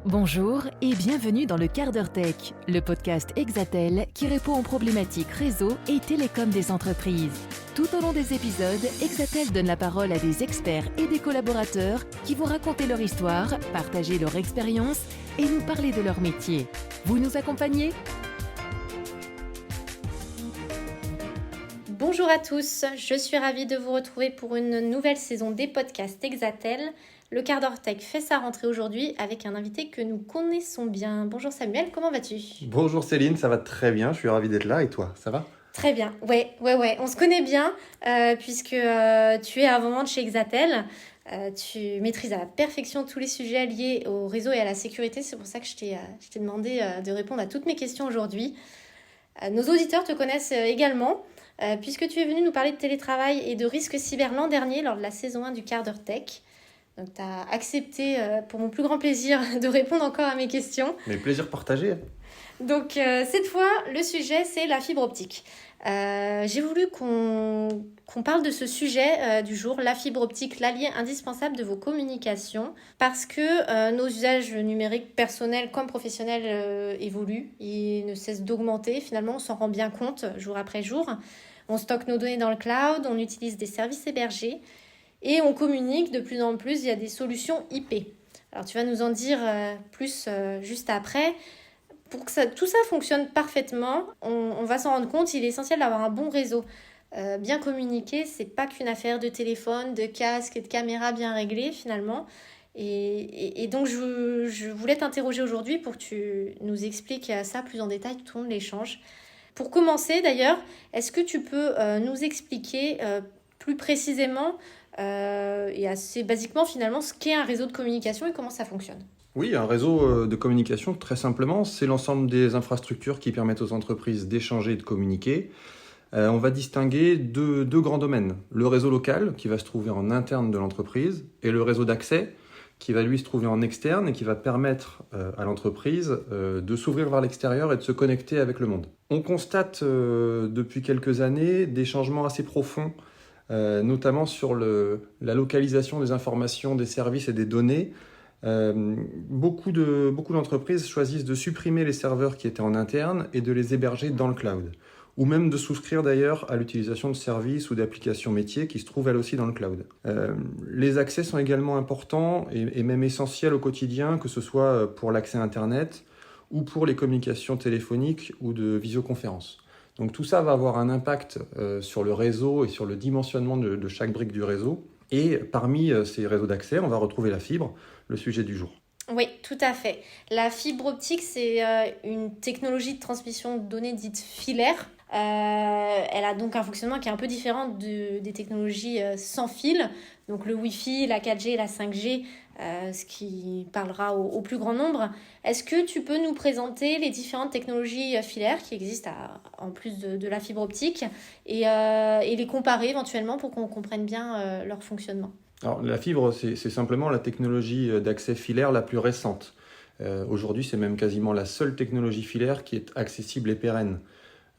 Bonjour et bienvenue dans le Quart d'heure Tech, le podcast Exatel qui répond aux problématiques réseau et télécom des entreprises. Tout au long des épisodes, Exatel donne la parole à des experts et des collaborateurs qui vont raconter leur histoire, partager leur expérience et nous parler de leur métier. Vous nous accompagnez ? Bonjour à tous, je suis ravie de vous retrouver pour une nouvelle saison des podcasts Exatel. Le Quart d'heure Tech fait sa rentrée aujourd'hui avec un invité que nous connaissons bien. Bonjour Samuel, comment vas-tu ? Bonjour Céline, ça va très bien, je suis ravi d'être là et toi, ça va ? Très bien, ouais, on se connaît bien puisque tu es avant-vente chez Exatel. Tu maîtrises à la perfection tous les sujets liés au réseau et à la sécurité, c'est pour ça que je t'ai demandé de répondre à toutes mes questions aujourd'hui. Nos auditeurs te connaissent également puisque tu es venu nous parler de télétravail et de risques cyber l'an dernier lors de la saison 1 du Quart d'heure Tech. Donc tu as accepté pour mon plus grand plaisir de répondre encore à mes questions. Mais plaisir partagé. Donc cette fois, le sujet c'est la fibre optique. J'ai voulu qu'on parle de ce sujet du jour, la fibre optique, l'allié indispensable de vos communications, parce que nos usages numériques personnels comme professionnels évoluent, ils ne cessent d'augmenter, finalement on s'en rend bien compte jour après jour. On stocke nos données dans le cloud, on utilise des services hébergés et on communique de plus en plus via des solutions IP. Alors tu vas nous en dire plus juste après. Pour que tout ça fonctionne parfaitement, on va s'en rendre compte, il est essentiel d'avoir un bon réseau. Bien communiquer, c'est pas qu'une affaire de téléphone, de casque et de caméra bien réglée finalement. Et donc je voulais t'interroger aujourd'hui pour que tu nous expliques ça plus en détail tout au long de l'échange. Pour commencer d'ailleurs, est-ce que tu peux nous expliquer plus précisément et assez basiquement finalement ce qu'est un réseau de communication et comment ça fonctionne ? Oui, un réseau de communication, très simplement, c'est l'ensemble des infrastructures qui permettent aux entreprises d'échanger et de communiquer. On va distinguer deux grands domaines. Le réseau local, qui va se trouver en interne de l'entreprise, et le réseau d'accès, qui va lui se trouver en externe et qui va permettre à l'entreprise de s'ouvrir vers l'extérieur et de se connecter avec le monde. On constate depuis quelques années des changements assez profonds, notamment sur la localisation des informations, des services et des données. Beaucoup d'entreprises choisissent de supprimer les serveurs qui étaient en interne et de les héberger dans le cloud, ou même de souscrire d'ailleurs à l'utilisation de services ou d'applications métiers qui se trouvent elles aussi dans le cloud. Les accès sont également importants et même essentiels au quotidien, que ce soit pour l'accès Internet ou pour les communications téléphoniques ou de visioconférence. Donc tout ça va avoir un impact sur le réseau et sur le dimensionnement de chaque brique du réseau. Et parmi ces réseaux d'accès, on va retrouver la fibre, le sujet du jour. Oui, tout à fait. La fibre optique, c'est une technologie de transmission de données dite filaire. Elle a donc un fonctionnement qui est un peu différent des technologies sans fil, donc le Wi-Fi, la 4G et la 5G, ce qui parlera au plus grand nombre. Est-ce que tu peux nous présenter les différentes technologies filaires qui existent en plus de la fibre optique et les comparer éventuellement pour qu'on comprenne bien leur fonctionnement ? Alors, la fibre, c'est simplement la technologie d'accès filaire la plus récente. Aujourd'hui, c'est même quasiment la seule technologie filaire qui est accessible et pérenne.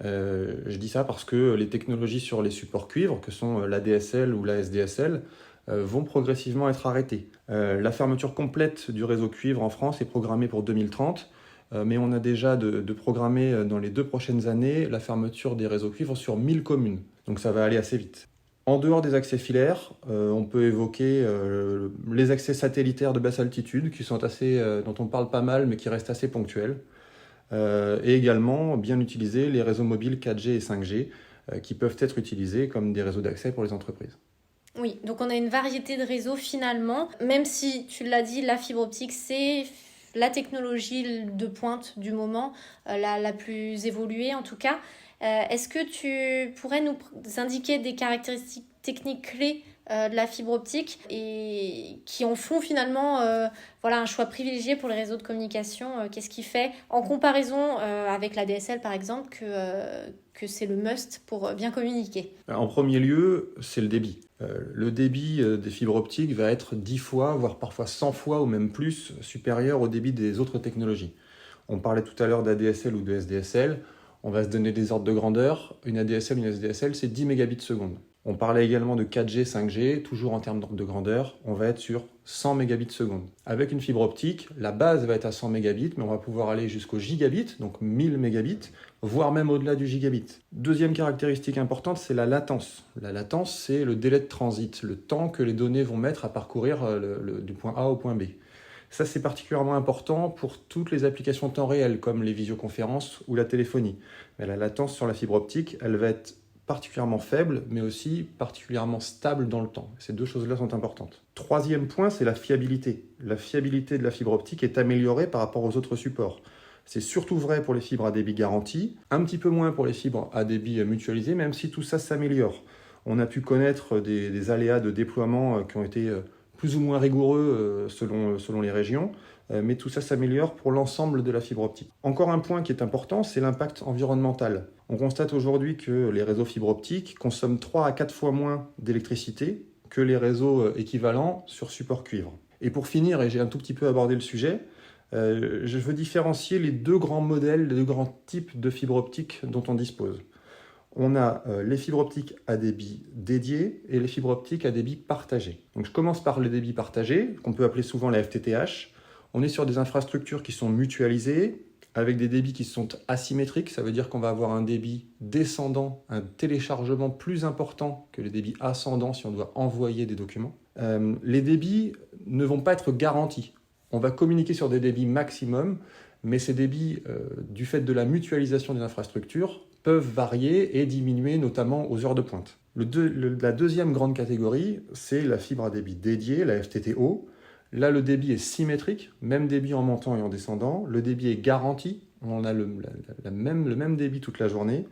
Je dis ça parce que les technologies sur les supports cuivre, que sont l'ADSL ou la SDSL, vont progressivement être arrêtées. La fermeture complète du réseau cuivre en France est programmée pour 2030, mais on a déjà de programmer dans les 2 prochaines années la fermeture des réseaux cuivre sur 1000 communes. Donc ça va aller assez vite. En dehors des accès filaires, on peut évoquer les accès satellitaires de basse altitude qui sont dont on parle pas mal mais qui restent assez ponctuels. Et également bien utiliser les réseaux mobiles 4G et 5G qui peuvent être utilisés comme des réseaux d'accès pour les entreprises. Oui, donc on a une variété de réseaux finalement, même si tu l'as dit, la fibre optique c'est la technologie de pointe du moment, la plus évoluée en tout cas. Est-ce que tu pourrais nous indiquer des caractéristiques techniques clés de la fibre optique et qui en font finalement un choix privilégié pour les réseaux de communication? Qu'est-ce qui fait, en comparaison avec la DSL par exemple, que c'est le must pour bien communiquer? En premier lieu, c'est le débit. Le débit des fibres optiques va être 10 fois, voire parfois 100 fois ou même plus supérieur au débit des autres technologies. On parlait tout à l'heure d'ADSL ou de SDSL. On va se donner des ordres de grandeur. Une ADSL, une SDSL, c'est 10 mégabits seconde. On parlait également de 4G, 5G, toujours en termes de grandeur, on va être sur 100 mégabits seconde. Avec une fibre optique, la base va être à 100 mégabits, mais on va pouvoir aller jusqu'au gigabit, donc 1000 mégabits, voire même au-delà du gigabit. Deuxième caractéristique importante, c'est la latence. La latence, c'est le délai de transit, le temps que les données vont mettre à parcourir du point A au point B. Ça, c'est particulièrement important pour toutes les applications temps réel, comme les visioconférences ou la téléphonie. Mais la latence sur la fibre optique, elle va être particulièrement faible, mais aussi particulièrement stable dans le temps. Ces deux choses-là sont importantes. Troisième point, c'est la fiabilité. La fiabilité de la fibre optique est améliorée par rapport aux autres supports. C'est surtout vrai pour les fibres à débit garanti, un petit peu moins pour les fibres à débit mutualisé, même si tout ça s'améliore. On a pu connaître des aléas de déploiement qui ont été plus ou moins rigoureux selon les régions, mais tout ça s'améliore pour l'ensemble de la fibre optique. Encore un point qui est important, c'est l'impact environnemental. On constate aujourd'hui que les réseaux fibre optique consomment 3 à 4 fois moins d'électricité que les réseaux équivalents sur support cuivre. Et pour finir, et j'ai un tout petit peu abordé le sujet, je veux différencier les deux grands modèles, les deux grands types de fibre optique dont on dispose. On a les fibres optiques à débit dédié et les fibres optiques à débit partagé. Donc je commence par le débit partagé, qu'on peut appeler souvent la FTTH. On est sur des infrastructures qui sont mutualisées, avec des débits qui sont asymétriques. Ça veut dire qu'on va avoir un débit descendant, un téléchargement plus important que les débits ascendants si on doit envoyer des documents. Les débits ne vont pas être garantis. On va communiquer sur des débits maximum, mais ces débits, du fait de la mutualisation des infrastructures, peuvent varier et diminuer, notamment aux heures de pointe. La deuxième grande catégorie, c'est la fibre à débit dédiée, la FTTO. Là, le débit est symétrique, même débit en montant et en descendant. Le débit est garanti, on a le même débit toute la journée.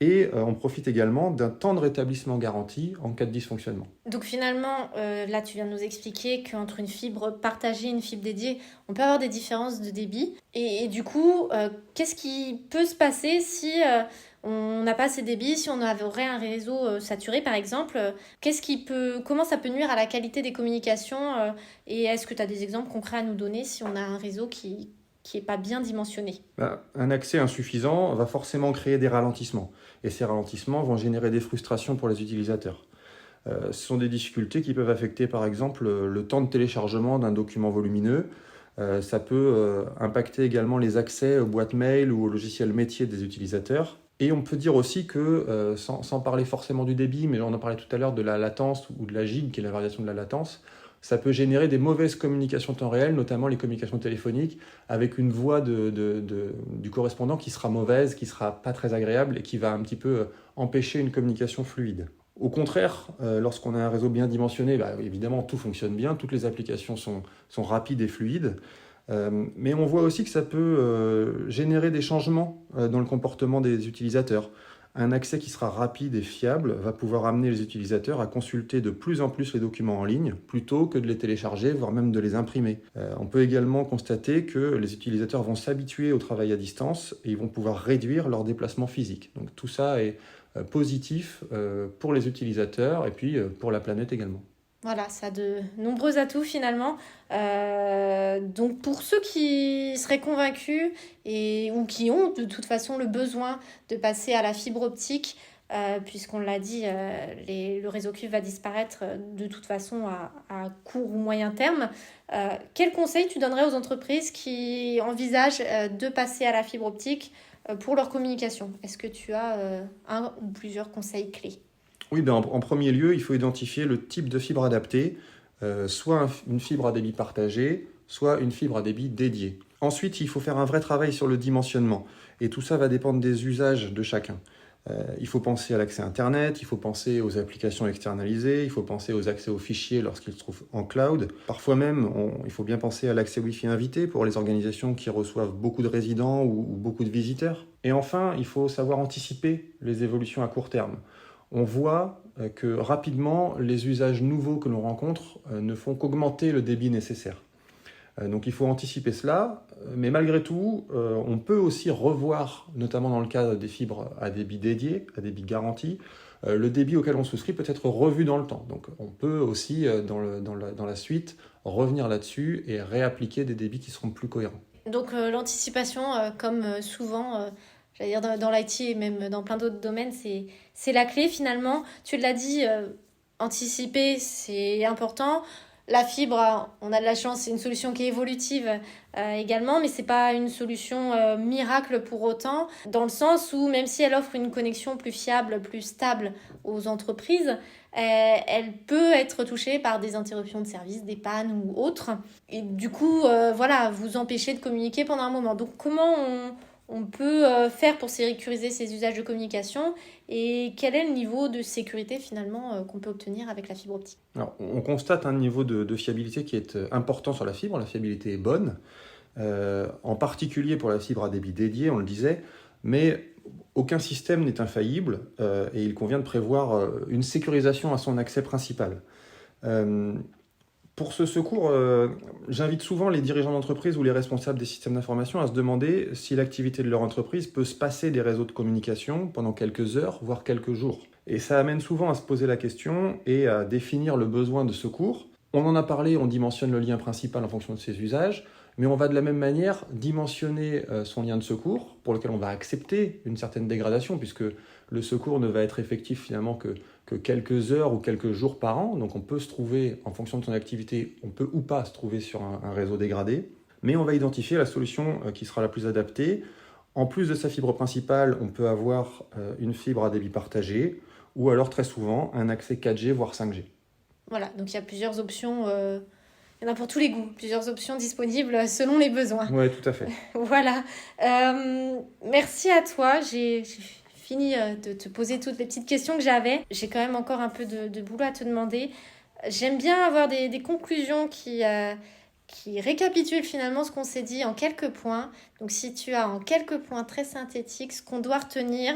Et on profite également d'un temps de rétablissement garanti en cas de dysfonctionnement. Donc finalement, là tu viens de nous expliquer qu'entre une fibre partagée et une fibre dédiée, on peut avoir des différences de débit. Et du coup, qu'est-ce qui peut se passer si on n'a pas ces débits, si on aurait un réseau saturé par exemple? Comment ça peut nuire à la qualité des communications et est-ce que tu as des exemples concrets à nous donner si on a un réseau qui n'est pas bien dimensionné? Un accès insuffisant va forcément créer des ralentissements. Et ces ralentissements vont générer des frustrations pour les utilisateurs. Ce sont des difficultés qui peuvent affecter par exemple le temps de téléchargement d'un document volumineux. Ça peut impacter également les accès aux boîtes mail ou aux logiciels métiers des utilisateurs. Et on peut dire aussi que, sans parler forcément du débit, mais on en parlait tout à l'heure de la latence ou de la gig, qui est la variation de la latence, ça peut générer des mauvaises communications temps réel, notamment les communications téléphoniques, avec une voix du correspondant qui sera mauvaise, qui ne sera pas très agréable et qui va un petit peu empêcher une communication fluide. Au contraire, lorsqu'on a un réseau bien dimensionné, évidemment tout fonctionne bien, toutes les applications sont rapides et fluides, mais on voit aussi que ça peut générer des changements dans le comportement des utilisateurs. Un accès qui sera rapide et fiable va pouvoir amener les utilisateurs à consulter de plus en plus les documents en ligne, plutôt que de les télécharger, voire même de les imprimer. On peut également constater que les utilisateurs vont s'habituer au travail à distance et ils vont pouvoir réduire leurs déplacements physiques. Donc tout ça est positif pour les utilisateurs et puis pour la planète également. Voilà, ça a de nombreux atouts finalement. Donc pour ceux qui seraient convaincus ou qui ont de toute façon le besoin de passer à la fibre optique, puisqu'on l'a dit, le réseau cuivre va disparaître de toute façon à court ou moyen terme, quel conseil tu donnerais aux entreprises qui envisagent de passer à la fibre optique pour leur communication? Est-ce que tu as un ou plusieurs conseils clés? Oui, en premier lieu, il faut identifier le type de fibre adaptée, soit une fibre à débit partagé, soit une fibre à débit dédié. Ensuite, il faut faire un vrai travail sur le dimensionnement, et tout ça va dépendre des usages de chacun. Il faut penser à l'accès Internet, il faut penser aux applications externalisées, il faut penser aux accès aux fichiers lorsqu'ils se trouvent en cloud. Parfois même, il faut bien penser à l'accès Wi-Fi invité pour les organisations qui reçoivent beaucoup de résidents ou beaucoup de visiteurs. Et enfin, il faut savoir anticiper les évolutions à court terme. On voit que rapidement, les usages nouveaux que l'on rencontre ne font qu'augmenter le débit nécessaire. Donc il faut anticiper cela, mais malgré tout, on peut aussi revoir, notamment dans le cadre des fibres à débit dédié, à débit garanti, le débit auquel on souscrit peut être revu dans le temps. Donc on peut aussi, dans la suite, revenir là-dessus et réappliquer des débits qui seront plus cohérents. Donc l'anticipation, comme souvent... je vais dire dans l'IT et même dans plein d'autres domaines, c'est la clé finalement. Tu l'as dit, anticiper, c'est important. La fibre, on a de la chance, c'est une solution qui est évolutive également, mais c'est pas une solution miracle pour autant, dans le sens où même si elle offre une connexion plus fiable, plus stable aux entreprises, elle peut être touchée par des interruptions de service, des pannes ou autres, et du coup, vous empêcher de communiquer pendant un moment. Donc comment on peut faire pour sécuriser ces usages de communication et quel est le niveau de sécurité finalement qu'on peut obtenir avec la fibre optique? Alors, on constate un niveau de fiabilité qui est important sur la fibre. La fiabilité est bonne, en particulier pour la fibre à débit dédié, on le disait, mais aucun système n'est infaillible et il convient de prévoir une sécurisation à son accès principal. Pour ce secours, j'invite souvent les dirigeants d'entreprise ou les responsables des systèmes d'information à se demander si l'activité de leur entreprise peut se passer des réseaux de communication pendant quelques heures, voire quelques jours. Et ça amène souvent à se poser la question et à définir le besoin de secours. On en a parlé, on dimensionne le lien principal en fonction de ses usages, mais on va de la même manière dimensionner son lien de secours, pour lequel on va accepter une certaine dégradation, puisque le secours ne va être effectif finalement que quelques heures ou quelques jours par an. Donc on peut se trouver, en fonction de son activité, on peut ou pas se trouver sur un réseau dégradé, mais on va identifier la solution qui sera la plus adaptée. En plus de sa fibre principale, on peut avoir une fibre à débit partagé, ou alors très souvent un accès 4G voire 5G. Voilà, donc il y a plusieurs options, il y en a pour tous les goûts, plusieurs options disponibles selon les besoins. Oui, tout à fait. Voilà, merci à toi, j'ai fini de te poser toutes les petites questions que j'avais. J'ai quand même encore un peu de boulot à te demander. J'aime bien avoir des conclusions qui récapitulent finalement ce qu'on s'est dit en quelques points. Donc si tu as en quelques points très synthétiques ce qu'on doit retenir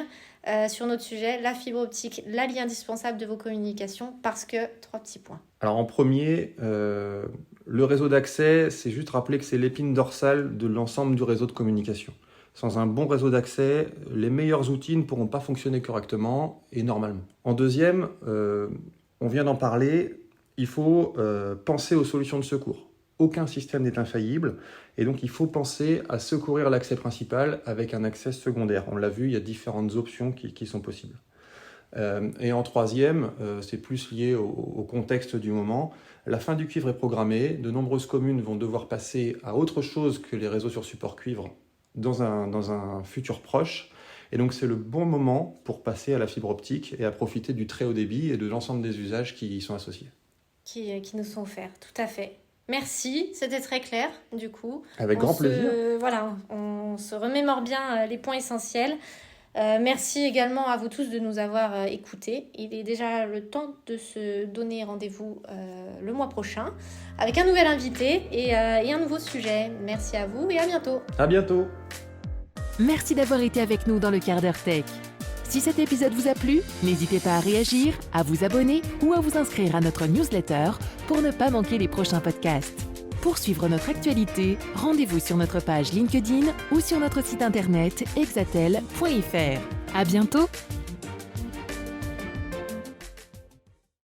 sur notre sujet, la fibre optique, l'allié indispensable de vos communications, parce que 3 petits points. Alors en premier, le réseau d'accès, c'est juste rappeler que c'est l'épine dorsale de l'ensemble du réseau de communication. Sans un bon réseau d'accès, les meilleurs outils ne pourront pas fonctionner correctement et normalement. En deuxième, on vient d'en parler, il faut penser aux solutions de secours. Aucun système n'est infaillible et donc il faut penser à secourir l'accès principal avec un accès secondaire. On l'a vu, il y a différentes options qui sont possibles. Et en troisième, c'est plus lié au contexte du moment. La fin du cuivre est programmée. De nombreuses communes vont devoir passer à autre chose que les réseaux sur support cuivre dans un futur proche. Et donc c'est le bon moment pour passer à la fibre optique et à profiter du très haut débit et de l'ensemble des usages qui y sont associés. Qui nous sont offerts, tout à fait. Merci, c'était très clair du coup. Avec grand plaisir. Voilà, on se remémore bien les points essentiels. Merci également à vous tous de nous avoir écoutés. Il est déjà le temps de se donner rendez-vous le mois prochain avec un nouvel invité et un nouveau sujet. Merci à vous et à bientôt. À bientôt. Merci d'avoir été avec nous dans le quart d'heure tech. Si cet épisode vous a plu, n'hésitez pas à réagir, à vous abonner ou à vous inscrire à notre newsletter pour ne pas manquer les prochains podcasts. Pour suivre notre actualité, rendez-vous sur notre page LinkedIn ou sur notre site internet exatel.fr. À bientôt!